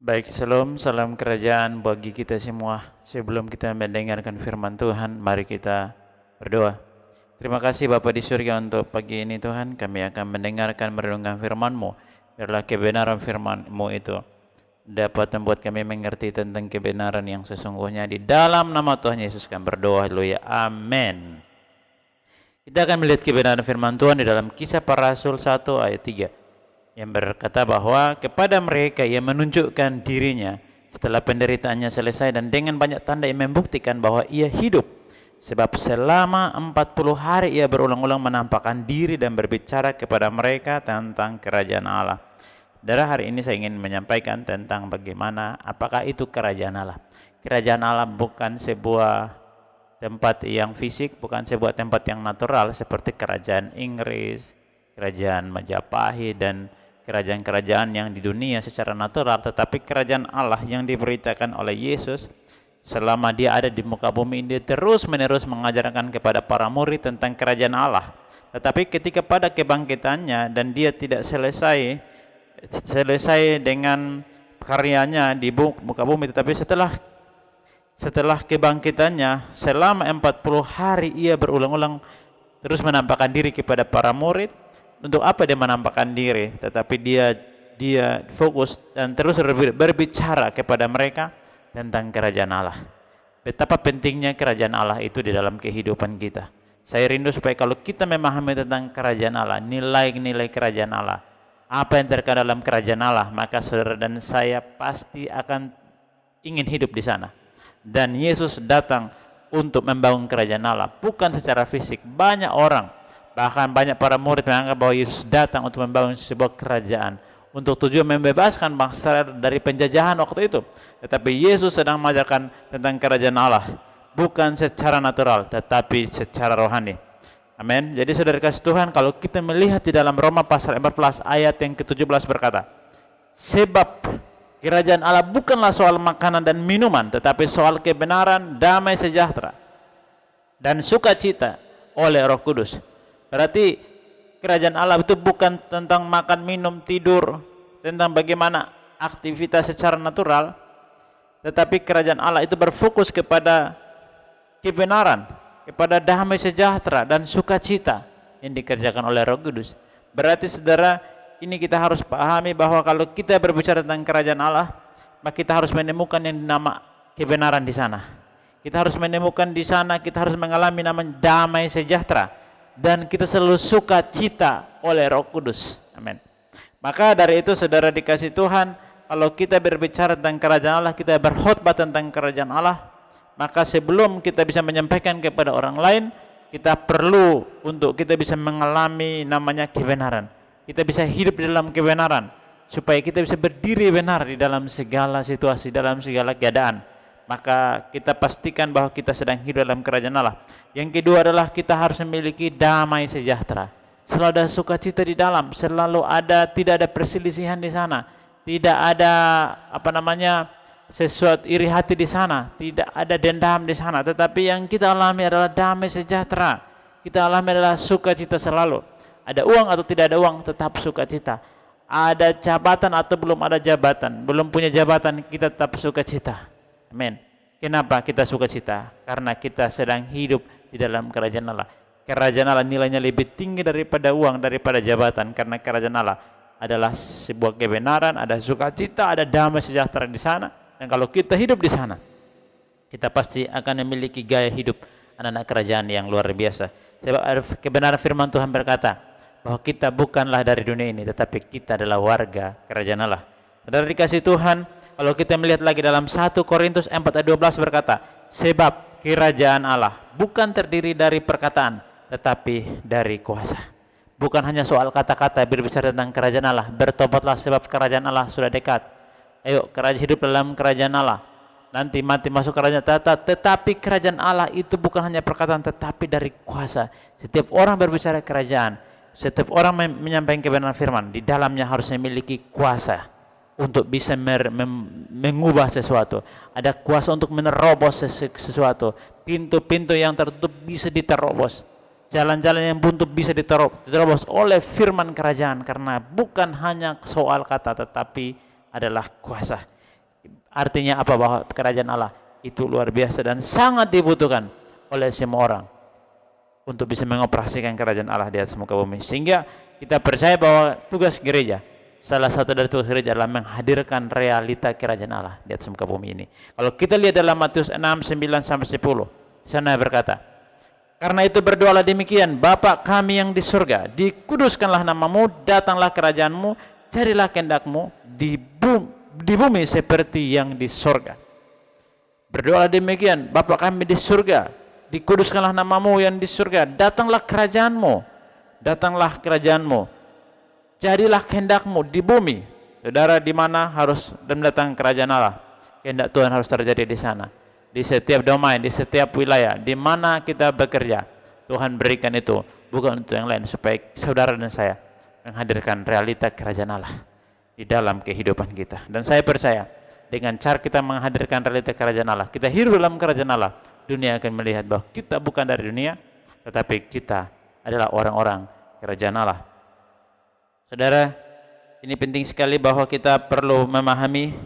Baik, salam, salam kerajaan bagi kita semua. Sebelum kita mendengarkan firman Tuhan, mari kita berdoa. Terima kasih Bapa di surga untuk pagi ini Tuhan. Kami akan mendengarkan merenungkan firman-Mu. Biarlah kebenaran firman-Mu itu dapat membuat kami mengerti tentang kebenaran yang sesungguhnya. Di dalam nama Tuhan Yesus kami berdoa. Haleluya. Amin. Kita akan melihat kebenaran firman Tuhan di dalam Kisah Para Rasul 1 ayat 3. Yang berkata bahwa kepada mereka ia menunjukkan dirinya setelah penderitaannya selesai dan dengan banyak tanda yang membuktikan bahwa ia hidup. Sebab selama 40 hari ia berulang-ulang menampakkan diri dan berbicara kepada mereka tentang kerajaan Allah. Saudara, hari ini saya ingin menyampaikan tentang bagaimana, apakah itu kerajaan Allah. Kerajaan Allah bukan sebuah tempat yang fisik, bukan sebuah tempat yang natural seperti kerajaan Inggris, kerajaan Majapahit, dan kerajaan-kerajaan yang di dunia secara natural, tetapi kerajaan Allah yang diberitakan oleh Yesus selama dia ada di muka bumi ini, dia terus-menerus mengajarkan kepada para murid tentang kerajaan Allah. Tetapi ketika pada kebangkitannya dan dia tidak selesai dengan karyanya di muka bumi, tetapi setelah kebangkitannya selama 40 hari ia berulang-ulang terus menampakkan diri kepada para murid. Untuk apa dia menampakkan diri? Tetapi dia fokus dan terus berbicara kepada mereka tentang kerajaan Allah. Betapa pentingnya kerajaan Allah itu di dalam kehidupan kita. Saya rindu supaya kalau kita memahami tentang kerajaan Allah, nilai-nilai kerajaan Allah, apa yang terkandung dalam kerajaan Allah, maka saudara dan saya pasti akan ingin hidup di sana. Dan Yesus datang untuk membangun kerajaan Allah, bukan secara fisik. Banyak orang, bahkan banyak para murid menganggap bahwa Yesus datang untuk membangun sebuah kerajaan untuk tujuan membebaskan bangsa dari penjajahan waktu itu. Tetapi Yesus sedang mengajarkan tentang kerajaan Allah, bukan secara natural tetapi secara rohani. Amin. Jadi saudara kasih Tuhan, kalau kita melihat di dalam Roma pasal 14 ayat yang ke-17 berkata, sebab kerajaan Allah bukanlah soal makanan dan minuman, tetapi soal kebenaran, damai sejahtera, dan sukacita oleh Roh Kudus. Berarti kerajaan Allah itu bukan tentang makan, minum, tidur, tentang bagaimana aktivitas secara natural, tetapi kerajaan Allah itu berfokus kepada kebenaran, kepada damai sejahtera dan sukacita yang dikerjakan oleh Roh Kudus. Berarti saudara, ini kita harus pahami bahwa kalau kita berbicara tentang kerajaan Allah, maka kita harus menemukan yang dinama kebenaran di sana. Kita harus menemukan di sana, kita harus mengalami namanya damai sejahtera. Dan kita selalu sukacita oleh Roh Kudus. Amin. Maka dari itu saudara dikasih Tuhan, kalau kita berbicara tentang kerajaan Allah, kita berkhotbah tentang kerajaan Allah, maka sebelum kita bisa menyampaikan kepada orang lain, kita perlu untuk kita bisa mengalami namanya kebenaran. Kita bisa hidup di dalam kebenaran supaya kita bisa berdiri benar di dalam segala situasi, dalam segala keadaan. Maka kita pastikan bahwa kita sedang hidup dalam kerajaan Allah. Yang kedua adalah kita harus memiliki damai sejahtera. Selalu ada sukacita di dalam, selalu ada, tidak ada perselisihan di sana, tidak ada sesuatu iri hati di sana, tidak ada dendam di sana. Tetapi yang kita alami adalah damai sejahtera. Kita alami adalah sukacita selalu. Ada uang atau tidak ada uang, tetap sukacita. Ada jabatan atau belum ada jabatan, belum punya jabatan, kita tetap sukacita. Amin. Kenapa kita sukacita? Karena kita sedang hidup di dalam kerajaan Allah. Kerajaan Allah nilainya lebih tinggi daripada uang, daripada jabatan. Karena kerajaan Allah adalah sebuah kebenaran, ada sukacita, ada damai sejahtera di sana. Dan kalau kita hidup di sana, kita pasti akan memiliki gaya hidup anak-anak kerajaan yang luar biasa. Sebab kebenaran firman Tuhan berkata bahwa kita bukanlah dari dunia ini, tetapi kita adalah warga kerajaan Allah. Saudara dikasih Tuhan, kalau kita melihat lagi dalam 1 Korintus 4 ayat 12 berkata, sebab kerajaan Allah bukan terdiri dari perkataan, tetapi dari kuasa. Bukan hanya soal kata-kata berbicara tentang kerajaan Allah, bertobatlah sebab kerajaan Allah sudah dekat. Ayo hidup dalam kerajaan Allah. Nanti mati masuk kerajaan Allah. Tetapi kerajaan Allah itu bukan hanya perkataan, tetapi dari kuasa. Setiap orang berbicara kerajaan, setiap orang menyampaikan kebenaran firman, di dalamnya harus memiliki kuasa untuk bisa mengubah sesuatu. Ada kuasa untuk menerobos sesuatu. Pintu-pintu yang tertutup bisa diterobos. Jalan-jalan yang buntu bisa diterobos oleh firman kerajaan. Karena bukan hanya soal kata, tetapi adalah kuasa. Artinya apa? Bahwa kerajaan Allah itu luar biasa dan sangat dibutuhkan oleh semua orang untuk bisa mengoperasikan kerajaan Allah di atas muka bumi. Sehingga kita percaya bahwa tugas gereja, salah satu dari tugas gereja adalah menghadirkan realita kerajaan Allah di atas muka bumi ini. Kalau kita lihat dalam Matius 6, 9 sampai 10, di sana berkata, karena itu berdoalah demikian, Bapa kami yang di surga, dikuduskanlah namamu, datanglah kerajaanmu, jadilah kehendakmu di bumi seperti yang di surga. Berdoalah demikian, Bapa kami di surga, dikuduskanlah namamu yang di surga, datanglah kerajaanmu, jadilah kehendakmu di bumi. Saudara, di mana harus mendatangkan kerajaan Allah? Kehendak Tuhan harus terjadi di sana. Di setiap domain, di setiap wilayah, di mana kita bekerja, Tuhan berikan itu, bukan untuk yang lain, supaya saudara dan saya menghadirkan realita kerajaan Allah di dalam kehidupan kita. Dan saya percaya, dengan cara kita menghadirkan realita kerajaan Allah, kita hidup dalam kerajaan Allah, dunia akan melihat bahwa kita bukan dari dunia, tetapi kita adalah orang-orang kerajaan Allah. Saudara, ini penting sekali bahwa kita perlu memahami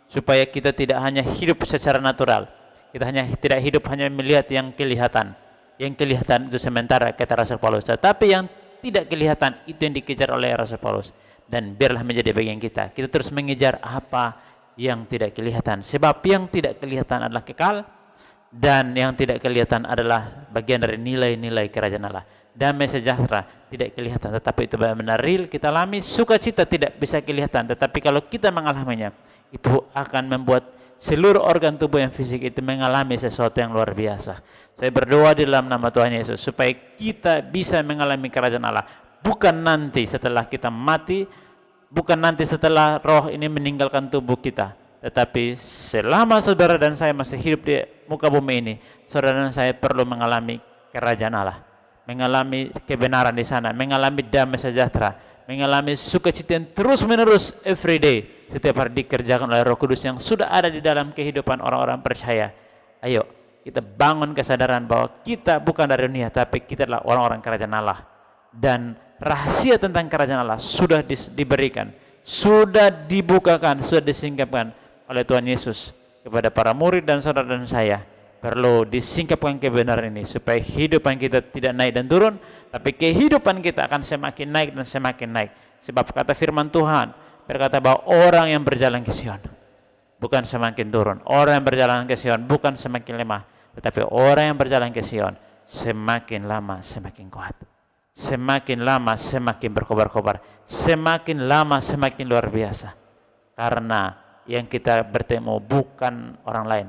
supaya kita tidak hanya hidup secara natural. Kita tidak hidup hanya melihat yang kelihatan. Yang kelihatan itu sementara, kata Rasul Paulus. Tetapi yang tidak kelihatan itu yang dikejar oleh Rasul Paulus. Dan biarlah menjadi bagian kita. Kita terus mengejar apa yang tidak kelihatan. Sebab yang tidak kelihatan adalah kekal. Dan yang tidak kelihatan adalah bagian dari nilai-nilai kerajaan Allah. Damai sejahtera tidak kelihatan, tetapi itu benar-benar real kita alami. Sukacita tidak bisa kelihatan, tetapi kalau kita mengalaminya, itu akan membuat seluruh organ tubuh yang fisik itu mengalami sesuatu yang luar biasa. Saya berdoa di dalam nama Tuhan Yesus supaya kita bisa mengalami kerajaan Allah, bukan nanti setelah kita mati, bukan nanti setelah roh ini meninggalkan tubuh kita, tetapi selama saudara dan saya masih hidup di muka bumi ini, saudara dan saya perlu mengalami kerajaan Allah, mengalami kebenaran di sana, mengalami damai sejahtera, mengalami sukacita yang terus menerus every day, setiap hari dikerjakan oleh Roh Kudus yang sudah ada di dalam kehidupan orang-orang percaya. Ayo kita bangun kesadaran bahwa kita bukan dari dunia, tapi kita adalah orang-orang kerajaan Allah, dan rahasia tentang kerajaan Allah sudah diberikan, sudah dibukakan, sudah disingkapkan oleh Tuhan Yesus kepada para murid dan saudara dan saya. Perlu disingkapkan kebenaran ini supaya kehidupan kita tidak naik dan turun, tapi kehidupan kita akan semakin naik dan semakin naik. Sebab kata firman Tuhan berkata bahwa orang yang berjalan ke Sion bukan semakin turun, orang yang berjalan ke Sion bukan semakin lemah, tetapi orang yang berjalan ke Sion semakin lama semakin kuat, semakin lama semakin berkobar-kobar, semakin lama semakin luar biasa. Karena yang kita bertemu bukan orang lain,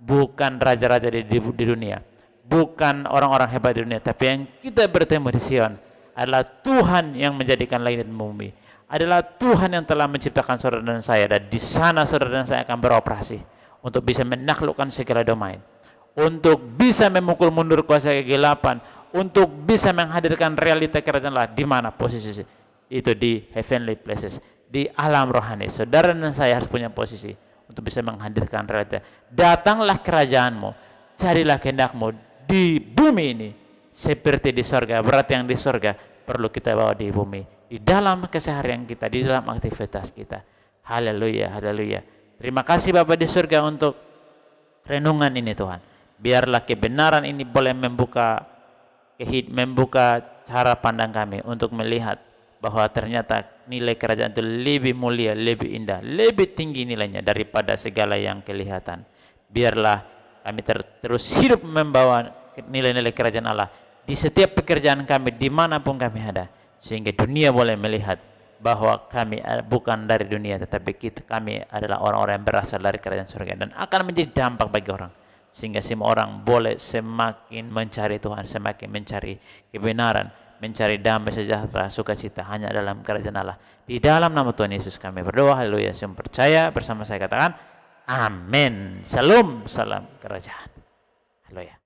bukan raja-raja di dunia, bukan orang-orang hebat di dunia, tapi yang kita bertemu di Sion adalah Tuhan yang menjadikan langit dan bumi, adalah Tuhan yang telah menciptakan saudara dan saya, dan di sana saudara dan saya akan beroperasi untuk bisa menaklukkan segala domain, untuk bisa memukul mundur kuasa kegelapan, untuk bisa menghadirkan realita kerajaan Allah. Di mana posisi itu? Di heavenly places, di alam rohani. Saudara dan saya harus punya posisi untuk bisa menghadirkan realita. Datanglah kerajaanmu, carilah kehendakmu di bumi ini seperti di sorga. Berarti yang di sorga perlu kita bawa di bumi, di dalam keseharian kita, di dalam aktivitas kita. Haleluya, haleluya. Terima kasih Bapa di surga untuk renungan ini Tuhan. Biarlah kebenaran ini boleh membuka cara pandang kami untuk melihat bahwa ternyata nilai kerajaan itu lebih mulia, lebih indah, lebih tinggi nilainya daripada segala yang kelihatan. Biarlah kami terus hidup membawa nilai-nilai kerajaan Allah di setiap pekerjaan kami, dimanapun kami ada, sehingga dunia boleh melihat bahwa kami bukan dari dunia, tetapi kami adalah orang-orang yang berasal dari kerajaan surga, dan akan menjadi dampak bagi orang, sehingga semua orang boleh semakin mencari Tuhan, semakin mencari kebenaran, mencari damai sejahtera, sukacita hanya dalam kerajaan Allah. Di dalam nama Tuhan Yesus kami berdoa. Haleluya. Semua percaya bersama saya katakan amin. Salam kerajaan. Haleluya.